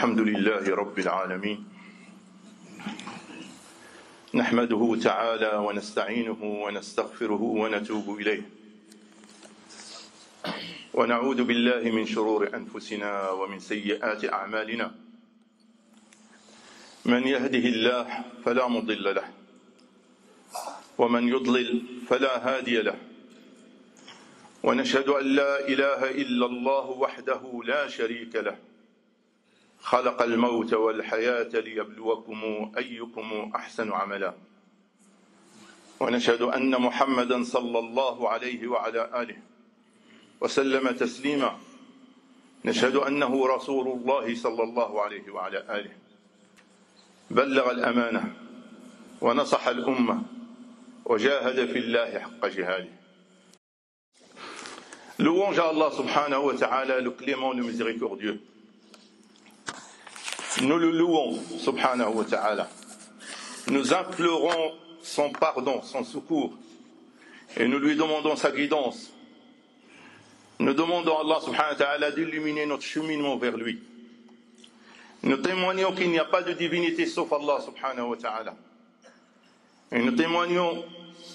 الحمد لله رب العالمين نحمده تعالى ونستعينه ونستغفره ونتوب إليه ونعوذ بالله من شرور أنفسنا ومن سيئات أعمالنا من يهده الله فلا مضل له ومن يضلل فلا هادي له ونشهد أن لا إله إلا الله وحده لا شريك له خلق الموت والحياة ليبلوكم أيكم أحسن عملا ونشهد أن محمدا صلى الله عليه وعلى آله وسلم تسليما نشهد أنه رسول الله صلى الله عليه وعلى آله بلغ الأمانة ونصح الأمة وجاهد في الله حق جهاده. Louange à Allah subhanahu wa ta'ala, le clément, le miséricordieux. Nous le louons subhanahu wa ta'ala. Nous implorons son pardon, son secours. Et nous lui demandons sa guidance. Nous demandons à Allah subhanahu wa ta'ala d'illuminer notre cheminement vers lui. Nous témoignons qu'il n'y a pas de divinité sauf Allah subhanahu wa ta'ala. Et nous témoignons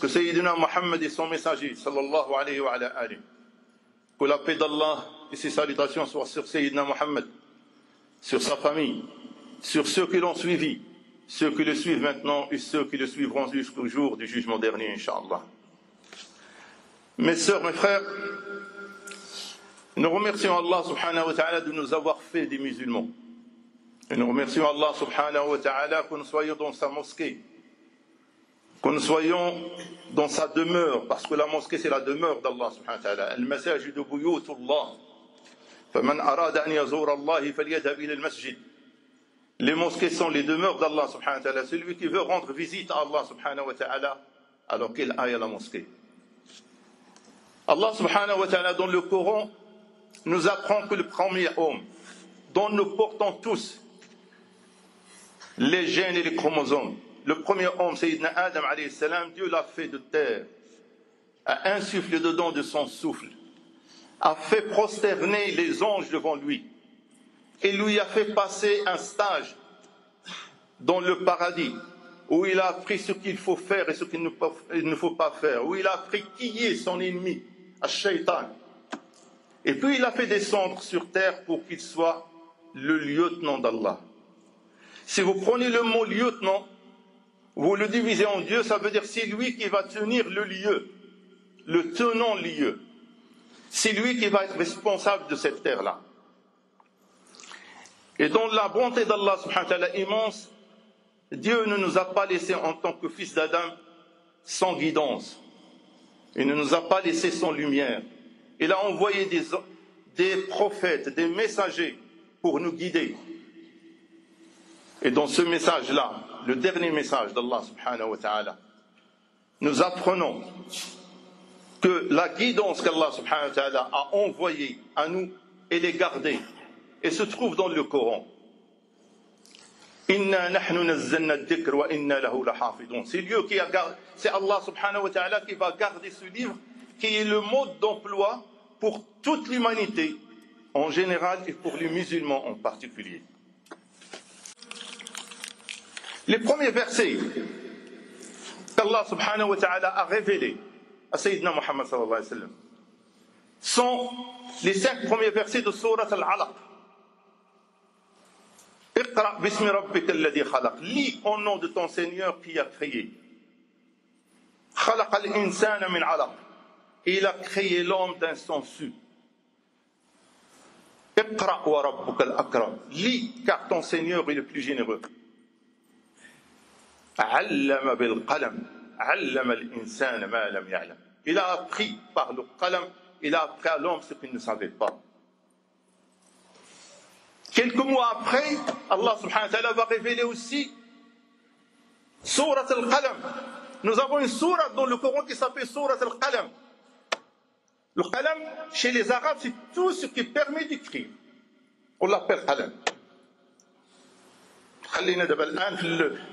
que Sayyidina Muhammad est son messager sallallahu alayhi wa alayhi. Que la paix d'Allah et ses salutations soient sur Sayyidina Muhammad, sur sa famille, sur ceux qui l'ont suivi, ceux qui le suivent maintenant et ceux qui le suivront jusqu'au jour du jugement dernier, Inch'Allah. Mes sœurs, mes frères, nous remercions Allah subhanahu wa ta'ala de nous avoir fait des musulmans. Et nous remercions Allah subhanahu wa ta'ala que nous soyons dans sa mosquée, que nous soyons dans sa demeure, parce que la mosquée c'est la demeure d'Allah subhanahu wa ta'ala. Al-masajidu buyutullah. Faman arada an yazura Allah falyadhhab ila al-masjid. Les mosquées sont les demeures d'Allah subhanahu wa ta'ala. Celui qui veut rendre visite à Allah subhanahu wa ta'ala, alors qu'il aille à la mosquée. Allah subhanahu wa ta'ala dans le Coran nous apprend que le premier homme dont nous portons tous les gènes et les chromosomes, le premier homme, Sayyidina Adam alayhi salam, Dieu l'a fait de terre, a insufflé dedans de son souffle, a fait prosterner les anges devant lui et lui a fait passer un stage dans le paradis où il a appris ce qu'il faut faire et ce qu'il ne faut pas faire, où il a appris qui est son ennemi, Ash-Shaytan. Et puis il a fait descendre sur terre pour qu'il soit le lieutenant d'Allah. Si vous prenez le mot lieutenant, vous le divisez en Dieu, ça veut dire c'est lui qui va tenir le lieu, le tenant lieu. C'est lui qui va être responsable de cette terre-là. Et dans la bonté d'Allah subhanahu wa ta'ala immense, Dieu ne nous a pas laissés en tant que fils d'Adam sans guidance. Il ne nous a pas laissés sans lumière. Il a envoyé des prophètes, des messagers pour nous guider. Et dans ce message-là, le dernier message d'Allah subhanahu wa ta'ala, nous apprenons que la guidance qu'Allah subhanahu wa ta'ala a envoyée à nous, elle est gardée et se trouve dans le Coran. Inna nahnu nazzalna ad-dhikra wa inna lahu lahafidun. C'est Allah subhanahu wa ta'ala qui va garder ce livre, qui est le mode d'emploi pour toute l'humanité en général et pour les musulmans en particulier. Les premiers versets qu'Allah subhanahu wa ta'ala a révélés à Sayyidina Muhammad sallallahu alayhi wa sallam sont les 5 premiers versets de Surat Al-Alaq. Iqra bismi rabbika alladhi khalaq. Lis au nom de ton Seigneur qui a créé. Khalaqa al-insana min alaq. Il a créé l'homme d'un sang su. Iqra wa rabbuka al-akram. Lis car ton Seigneur est le plus généreux. Allama bil qalam. Allama al-insana ma lam ya'lam. Il a appris par le qalam, il a appris à l'homme ce qu'il ne savait pas. Quelques mois après, Allah subhanahu wa ta'ala va révéler aussi Surat al-Qalam. Nous avons une sourate dans le Coran qui s'appelle Surat al-Qalam. Le Qalam, chez les Arabes, c'est tout ce qui permet d'écrire. On l'appelle Qalam. خلينا دابا الان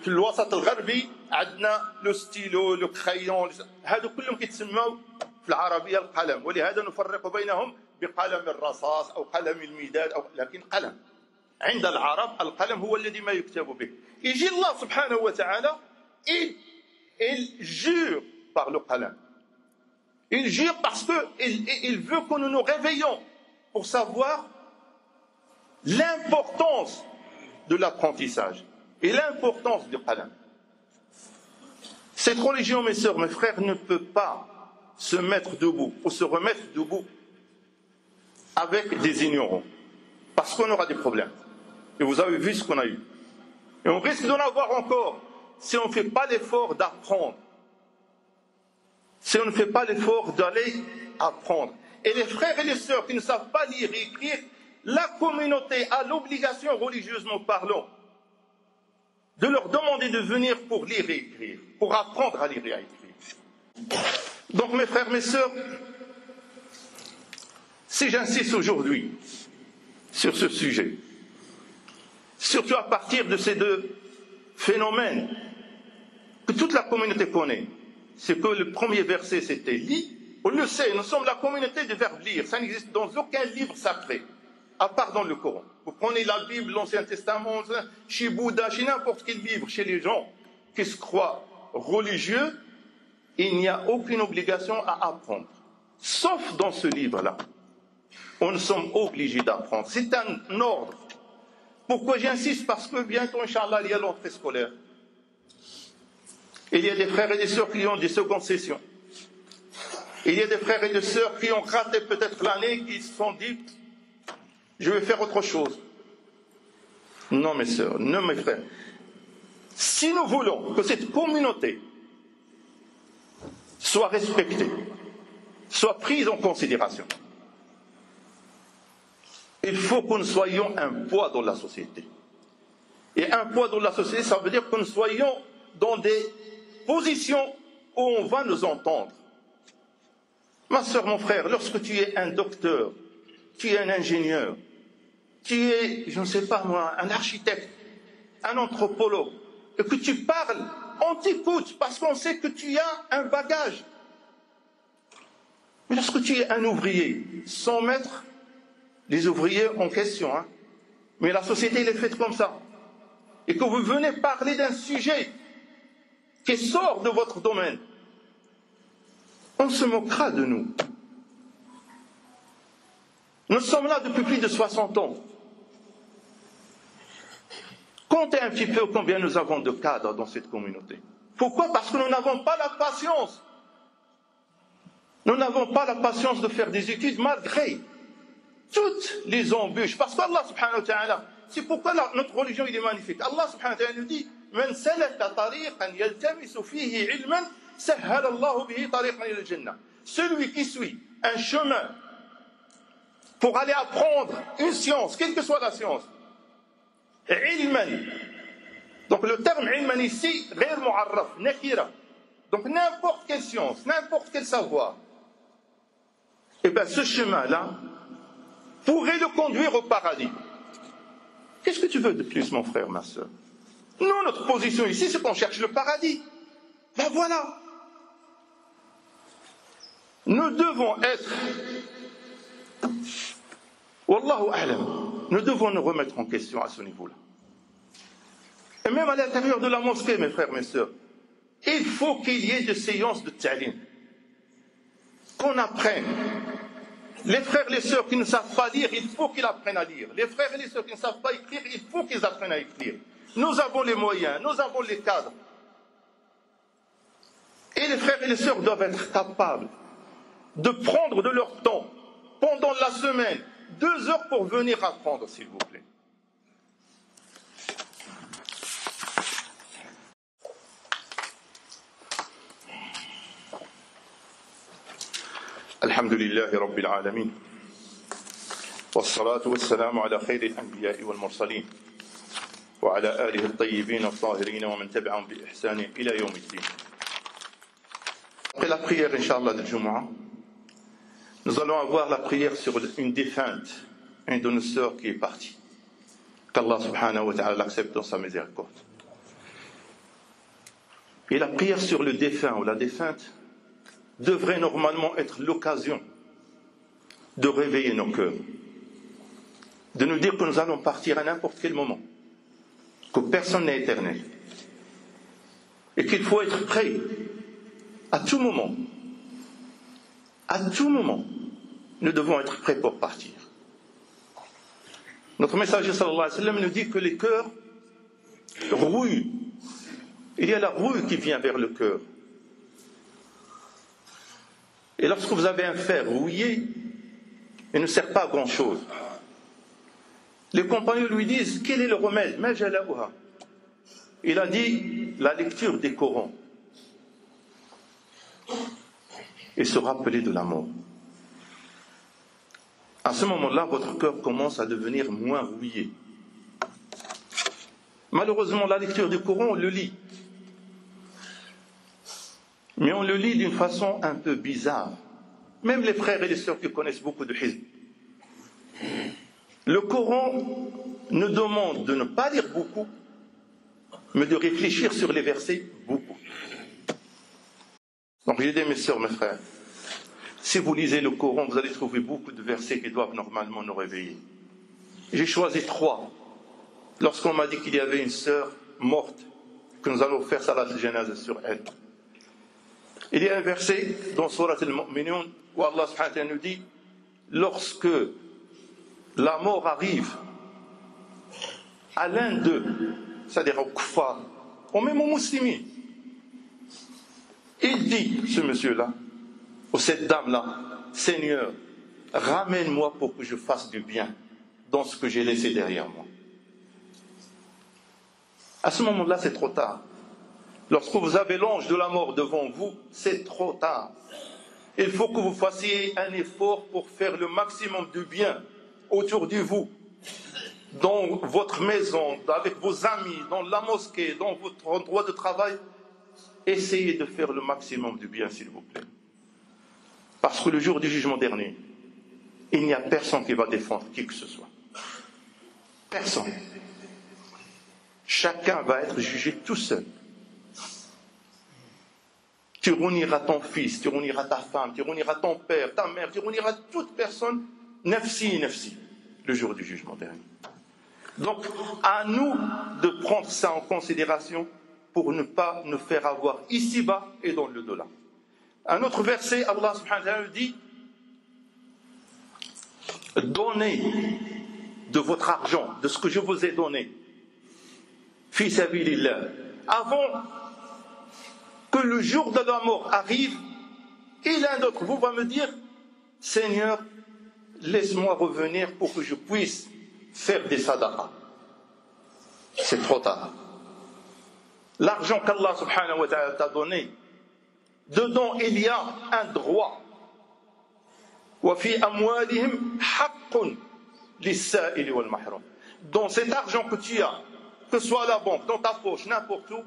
في الوسط الغربي عندنا لو ستيلو لو كرايون هادو كلهم كيتسموا في العربيه القلم ولهذا نفرق بينهم بقلم الرصاص او قلم المداد او لكن قلم عند العرب القلم هو الذي ما يكتب به. يجي Allah subhanahu wa ta'ala, il jure par le qalam. Il jure parce qu'il veut que nous nous réveillons pour savoir l'importance de l'apprentissage et l'importance du qalam. Cette religion, mes sœurs, mes frères, ne peut pas se mettre debout ou se remettre debout avec des ignorants. Parce qu'on aura des problèmes. Et vous avez vu ce qu'on a eu. Et on risque d'en avoir encore si on ne fait pas l'effort d'apprendre. Si on ne fait pas l'effort d'aller apprendre. Et les frères et les sœurs qui ne savent pas lire et écrire, la communauté a l'obligation, religieusement parlant, de leur demander de venir pour lire et écrire, pour apprendre à lire et à écrire. Donc mes frères, mes sœurs, si j'insiste aujourd'hui sur ce sujet, surtout à partir de ces deux phénomènes que toute la communauté connaît, c'est que le premier verset c'était « lis ». On le sait, nous sommes la communauté du verbe « lire ». Ça n'existe dans aucun livre sacré, à part dans le Coran. Vous prenez la Bible, l'Ancien Testament, chez Bouddha, chez n'importe quel livre, chez les gens qui se croient religieux, il n'y a aucune obligation à apprendre. Sauf dans ce livre-là. On nous sommes obligés d'apprendre. C'est un ordre. Pourquoi j'insiste? Parce que bientôt, Inch'Allah, il y a l'entrée scolaire. Il y a des frères et des sœurs qui ont des secondes sessions. Il y a des frères et des sœurs qui ont raté peut-être l'année, qui se sont dit « je vais faire autre chose ». Non, mes sœurs, non, mes frères. Si nous voulons que cette communauté soit respectée, soit prise en considération, il faut que nous soyons un poids dans la société. Et un poids dans la société, ça veut dire que nous soyons dans des positions où on va nous entendre. Ma sœur, mon frère, lorsque tu es un docteur, tu es un ingénieur, tu es, je ne sais pas moi, un architecte, un anthropologue, et que tu parles, on t'écoute parce qu'on sait que tu as un bagage. Mais lorsque tu es un ouvrier, sans mettre les ouvriers en question, hein, mais la société elle est faite comme ça, et que vous venez parler d'un sujet qui sort de votre domaine, on se moquera de nous. Nous sommes là depuis plus de 60 ans. Comptez un petit peu combien nous avons de cadres dans cette communauté. Pourquoi? Parce que nous n'avons pas la patience. Nous n'avons pas la patience de faire des études malgré toutes les embûches. Parce qu'Allah subhanahu wa ta'ala, c'est pourquoi notre religion est magnifique. Allah subhanahu wa ta'ala nous dit من سلك طريقا يلتمس فيه علما سهل الله به طريقا إلى الجنة. Celui qui suit un chemin pour aller apprendre une science, quelle que soit la science, ilman. Donc le terme ilman ici, غير معرف, nakira. Donc n'importe quelle science, n'importe quel savoir, et bien ce chemin-là pourrait le conduire au paradis. Qu'est-ce que tu veux de plus, mon frère, ma soeur? Nous, notre position ici, c'est qu'on cherche le paradis. Ben voilà. Nous devons être, Wallahu a'lam, nous devons nous remettre en question à ce niveau-là. Et même à l'intérieur de la mosquée, mes frères, mes sœurs, il faut qu'il y ait des séances de ta'lim. Qu'on apprenne. Les frères et les sœurs qui ne savent pas lire, il faut qu'ils apprennent à lire. Les frères et les sœurs qui ne savent pas écrire, il faut qu'ils apprennent à écrire. Nous avons les moyens, nous avons les cadres. Et les frères et les sœurs doivent être capables de prendre de leur temps pendant la semaine, 2 heures pour venir apprendre, s'il vous plaît. Alhamdulillahi Rabbil Alamin. والصلاة والسلام على خير الأنبياء والمرسلين وعلى آله الطيبين الطاهرين ومن تبعهم بإحسان إلى يوم الدين. Après la prière, Inch'Allah, de Jumu'ah, nous allons avoir la prière sur une défunte, une de nos sœurs qui est partie. Qu'Allah subhanahu wa ta'ala l'accepte dans sa miséricorde. Et la prière sur le défunt ou la défunte devrait normalement être l'occasion de réveiller nos cœurs. de nous dire que nous allons partir à n'importe quel moment, que personne n'est éternel, et qu'il faut être prêt à tout moment. À tout moment, nous devons être prêts pour partir. Notre messager sallallahu alayhi wa sallam nous dit que les cœurs rouillent. Il y a la rouille qui vient vers le cœur. Et lorsque vous avez un fer rouillé, il ne sert pas à grand chose. Les compagnons lui disent, quel est le remède? Il a dit, la lecture des Corans. Et se rappeler de la mort. À ce moment-là, votre cœur commence à devenir moins rouillé. Malheureusement, la lecture du Coran, on le lit. Mais on le lit d'une façon un peu bizarre. Même les frères et les sœurs qui connaissent beaucoup de hizb. Le Coran nous demande de ne pas lire beaucoup, mais de réfléchir sur les versets beaucoup. Donc j'ai dit, mes sœurs, mes frères, si vous lisez le Coran, vous allez trouver beaucoup de versets qui doivent normalement nous réveiller. J'ai choisi 3. Lorsqu'on m'a dit qu'il y avait une sœur morte, que nous allons faire salat al-janaza sur elle. Il y a un verset dans Surat al-Mu'minun où Allah subhanahu wa ta'ala nous dit, lorsque la mort arrive à l'un d'eux, c'est-à-dire au kuffar, ou même aux musulmans, il dit, ce monsieur-là, ou cette dame-là, Seigneur, ramène-moi pour que je fasse du bien dans ce que j'ai laissé derrière moi. À ce moment-là, c'est trop tard. Lorsque vous avez l'ange de la mort devant vous, c'est trop tard. Il faut que vous fassiez un effort pour faire le maximum de bien autour de vous, dans votre maison, avec vos amis, dans la mosquée, dans votre endroit de travail. Essayez de faire le maximum de bien, s'il vous plaît. Parce que le jour du jugement dernier, il n'y a personne qui va défendre qui que ce soit. Personne. Chacun va être jugé tout seul. Tu réuniras ton fils, tu réuniras ta femme, tu réuniras ton père, ta mère, tu réuniras toute personne, nafsi, nafsi, le jour du jugement dernier. Donc, à nous de prendre ça en considération pour ne pas nous faire avoir ici-bas et dans le delà. Un autre verset, Allah subhanahu wa ta'ala dit, donnez de votre argent, de ce que je vous ai donné, fi sabilillah, avant que le jour de la mort arrive, et l'un d'entre vous va me dire, Seigneur, laisse-moi revenir pour que je puisse faire des sadaqas. C'est trop tard. L'argent qu'Allah subhanahu wa ta'ala t'a donné, dedans il y a un droit. وَفِي أَمْوَالِهِمْ حَقٌّ لِلسَّائِلِ وَالْمَحْرُومِ. Dans cet argent que tu as, que ce soit à la banque, dans ta poche, n'importe où,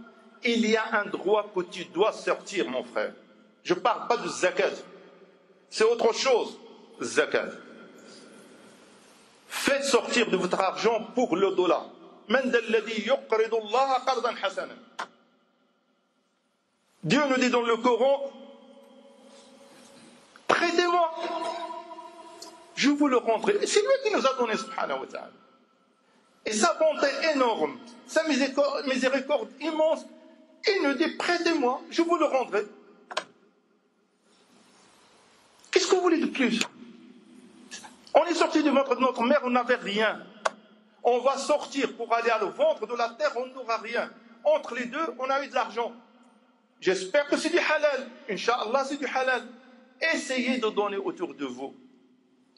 il y a un droit que tu dois sortir, mon frère. Je ne parle pas de zakat. C'est autre chose, zakat. Faites sortir de votre argent pour le dollar. من ذا الذي يقرض الله قرضا حسنا. Dieu nous dit dans le Coran, prêtez-moi, je vous le rendrai. C'est lui qui nous a donné, subhanahu wa ta'ala. Et sa bonté énorme, sa miséricorde immense, il nous dit, prêtez-moi, je vous le rendrai. Qu'est-ce que vous voulez de plus? On est sorti de notre mère, on n'avait rien. On va sortir pour aller à le ventre de la terre, on n'aura rien. Entre les deux, on a eu de l'argent. J'espère que c'est du halal. Inch'Allah, c'est du halal. Essayez de donner autour de vous.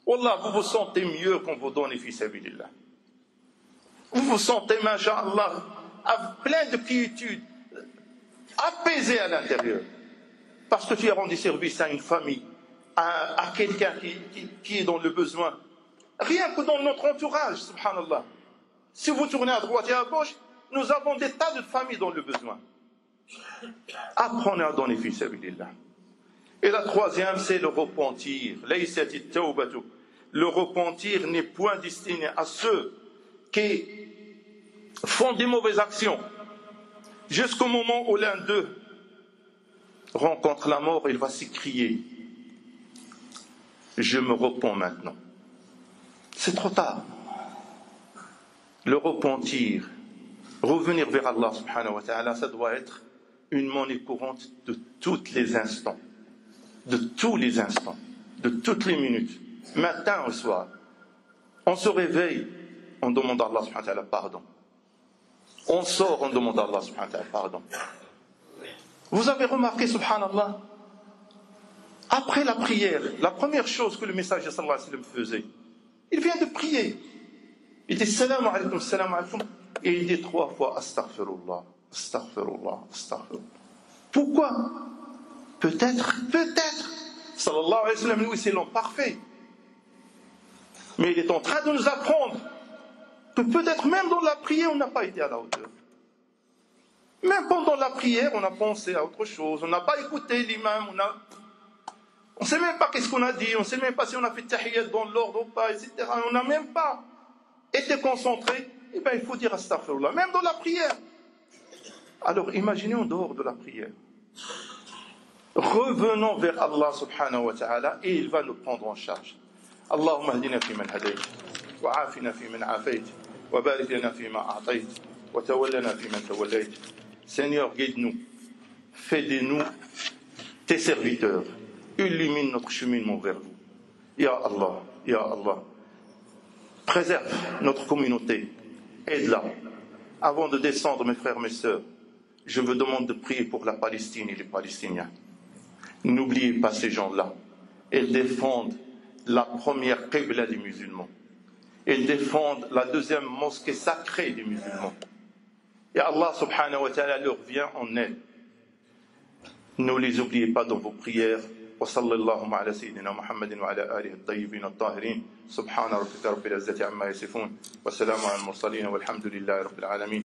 Wallah, vous vous sentez mieux quand vous donnez fi sabilillah. Vous vous sentez, masha'Allah, plein de quiétude, apaisé à l'intérieur. Parce que tu as rendu service à une famille, à quelqu'un qui est dans le besoin. Rien que dans notre entourage, subhanallah. Si vous tournez à droite et à gauche, nous avons des tas de familles dans le besoin. Apprenez à donner fi sabilillah. Et la troisième, c'est le repentir. Le repentir n'est point destiné à ceux qui font des mauvaises actions. Jusqu'au moment où l'un d'eux rencontre la mort, il va s'écrier, je me repens maintenant. C'est trop tard. le repentir, revenir vers Allah subhanahu wa ta'ala, ça doit être une monnaie courante de tous les instants, de tous les instants, de toutes les minutes, matin au soir. On se réveille, on demande à Allah subhanahu wa ta'ala pardon. On sort, on demande à Allah subhanahu wa ta'ala pardon. Vous avez remarqué, subhanallah, après la prière, la première chose que le messager sallallahu alayhi wa sallam faisait, il vient de prier. Il dit salam alaykum, et il dit 3 fois astaghfirullah, astaghfirullah, astaghfirullah. Pourquoi? Peut-être, sallallahu alayhi wa sallam, lui c'est l'homme parfait. Mais il est en train de nous apprendre que peut-être même dans la prière, on n'a pas été à la hauteur. Même pendant la prière, on a pensé à autre chose, on n'a pas écouté l'imam, on ne sait même pas qu'est-ce qu'on a dit, on ne sait même pas si on a fait tahiyyat dans l'ordre ou pas, etc. On n'a même pas été concentré. Eh bien, il faut dire astaghfirullah, même dans la prière. Alors, imaginez en dehors de la prière. Revenons vers Allah subhanahu wa ta'ala et il va nous prendre en charge. Allahumma hadina fi man hadayt, wa afina fi man afayt, wa barik lana fi ma a'tayt, wa tawallana fi man tawallayt. Seigneur, guide-nous, fais de nous tes serviteurs. Illumine notre cheminement vers vous. Ya Allah, Ya Allah. Préserve notre communauté. Aide-la. Avant de descendre, mes frères, mes sœurs, je vous demande de prier pour la Palestine et les Palestiniens. N'oubliez pas ces gens-là. Ils défendent la première qibla des musulmans. Ils défendent la deuxième mosquée sacrée des musulmans. Et Allah subhanahu wa ta'ala leur vient en aide. Ne les oubliez pas dans vos prières. وصلى اللهم على سيدنا محمد وعلى آله الطيبين الطاهرين سبحان ربك رب العزة عما يصفون والسلام على المرسلين والحمد لله رب العالمين